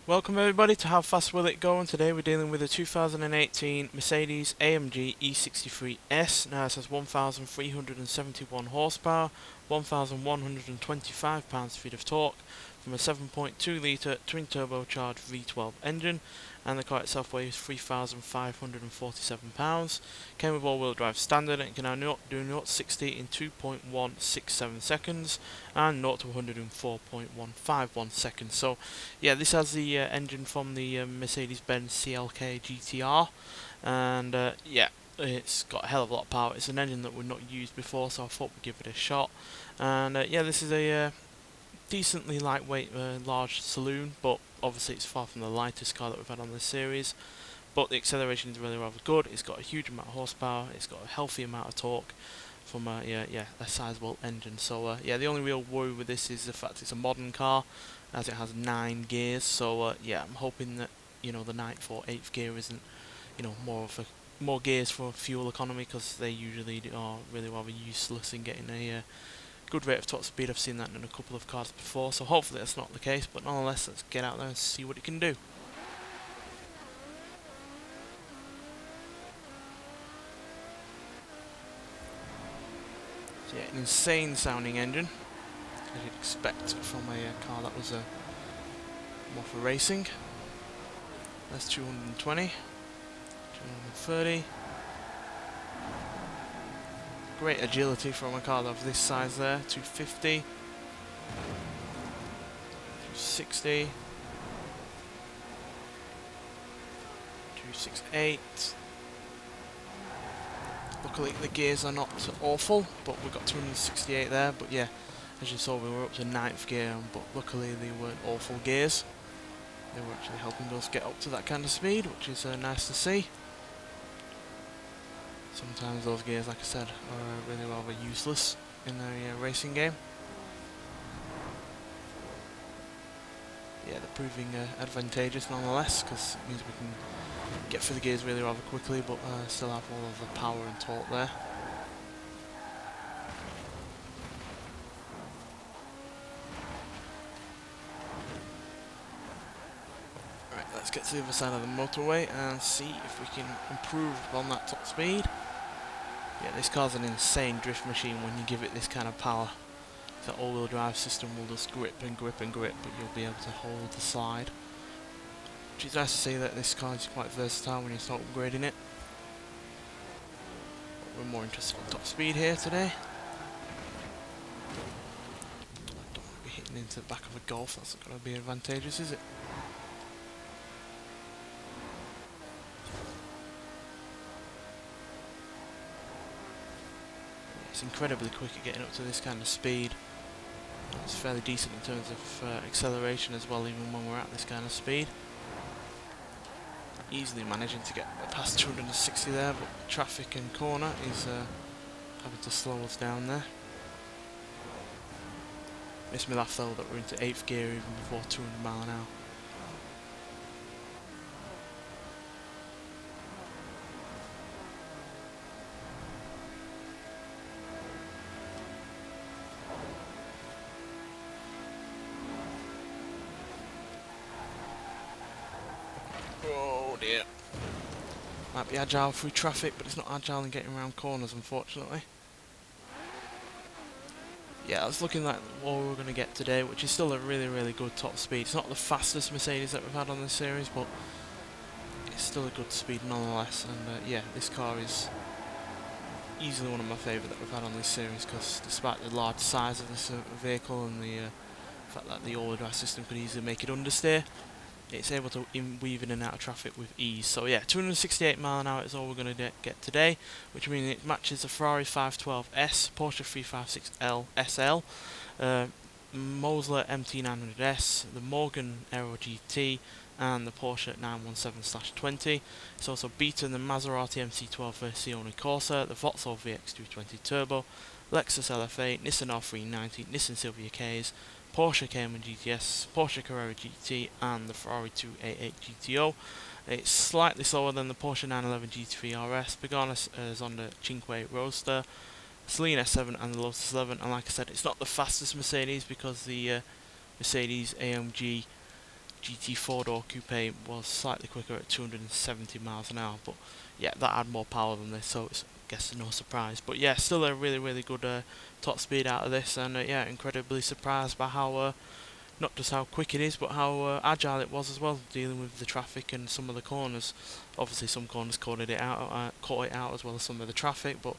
Welcome everybody to How Fast Will It Go, and today we're dealing with a 2018 Mercedes-AMG E63S. Now it has 1,371 horsepower, 1,125 pounds-feet of torque from a 7.2 litre twin turbocharged V12 engine, and the car itself weighs 3,547 pounds. Came with all-wheel drive standard and can now do 0 to 60 in 2.167 seconds and 0 to 100 in 4.151 seconds. So yeah, this has the engine from the Mercedes-Benz CLK GTR, and yeah, it's got a hell of a lot of power. It's an engine that we've not used before, so I thought we'd give it a shot. And yeah, this is a decently lightweight, large saloon, but obviously it's far from the lightest car that we've had on this series. But the acceleration is really rather good. It's got a huge amount of horsepower. It's got a healthy amount of torque from a sizable engine. So yeah, the only real worry with this is the fact it's a modern car, as it has 9 gears. So yeah, I'm hoping that the 9th or 8th gear isn't more gears for fuel economy, because they usually are really rather useless in getting a good rate of top speed. I've seen that in a couple of cars before, so hopefully that's not the case, but nonetheless, let's get out there and see what it can do. So yeah, an insane sounding engine, as you'd expect from a car that was more for racing. That's 220, 230. Great agility from a car of this size there. 250, 260, 268. Luckily the gears are not awful, but we got 268 there. But yeah, as you saw, we were up to 9th gear, but luckily they weren't awful gears. They were actually helping us get up to that kind of speed, which is nice to see. Sometimes those gears, like I said, are really rather useless in a racing game. Yeah, they're proving advantageous nonetheless, because it means we can get through the gears really rather quickly, but still have all of the power and torque there. Right, let's get to the other side of the motorway and see if we can improve on that top speed. Yeah, this car's an insane drift machine when you give it this kind of power. The all-wheel drive system will just grip and grip and grip, but you'll be able to hold the slide. Which is nice to see that this car is quite versatile when you start upgrading it. But we're more interested in top speed here today. I don't want to be hitting into the back of a Golf, that's not going to be advantageous, is it? It's incredibly quick at getting up to this kind of speed. It's fairly decent in terms of acceleration as well, even when we're at this kind of speed. Easily managing to get past 260 there, but traffic and corner is having to slow us down there. Makes me laugh though that we're into 8th gear even before 200 mile an hour. Oh dear. Might be agile through traffic, but it's not agile in getting around corners, unfortunately. Yeah, I was looking at what we're going to get today, which is still a really good top speed. It's not the fastest Mercedes that we've had on this series, but it's still a good speed nonetheless. And yeah, this car is easily one of my favourite that we've had on this series, because despite the large size of this vehicle and the fact that the all-wheel drive system could easily make it understeer, it's able to weave in and out of traffic with ease. So yeah, 268 mile an hour is all we're going to get today, which means it matches the Ferrari F12tdf, Porsche 356L SL, Mosler MT900S, the Morgan Aero GT, and the Porsche 917/20. It's also beaten the Maserati MC12 Versione Corsa, the Vauxhall VX220 Turbo, Lexus LFA, Nissan R390, Nissan Silvia Ks, Porsche Cayman GTS, Porsche Carrera GT, and the Ferrari 288 GTO. It's slightly slower than the Porsche 911 GT3 RS, Pagani Zonda Cinque Roadster, Celine S7 and the Lotus 11, and like I said, it's not the fastest Mercedes because the Mercedes-AMG GT 4-door coupe was slightly quicker at 270 miles an hour, but yeah, that had more power than this, so it's, I guess, no surprise. But yeah, still a really good top speed out of this, and yeah, incredibly surprised by how not just how quick it is, but how agile it was as well, dealing with the traffic and some of the corners. Obviously, some corners caught it out as well as some of the traffic, but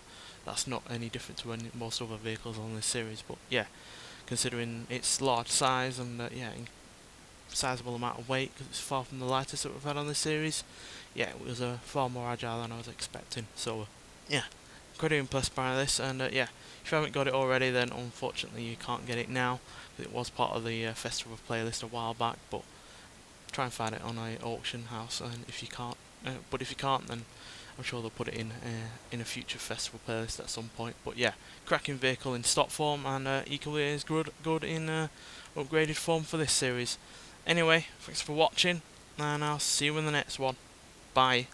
that's not any different to most other vehicles on this series. But yeah, considering its large size and yeah, sizable amount of weight, because it's far from the lightest that we've had on this series, yeah, it was far more agile than I was expecting. So yeah, incredibly impressed by this, and yeah, if you haven't got it already, then unfortunately you can't get it now. It was part of the festival playlist a while back, but try and find it on a auction house. And if you can't, then I'm sure they'll put it in a future festival playlist at some point. But yeah, cracking vehicle in stock form, and equally as good in upgraded form for this series. Anyway, thanks for watching, and I'll see you in the next one. Bye.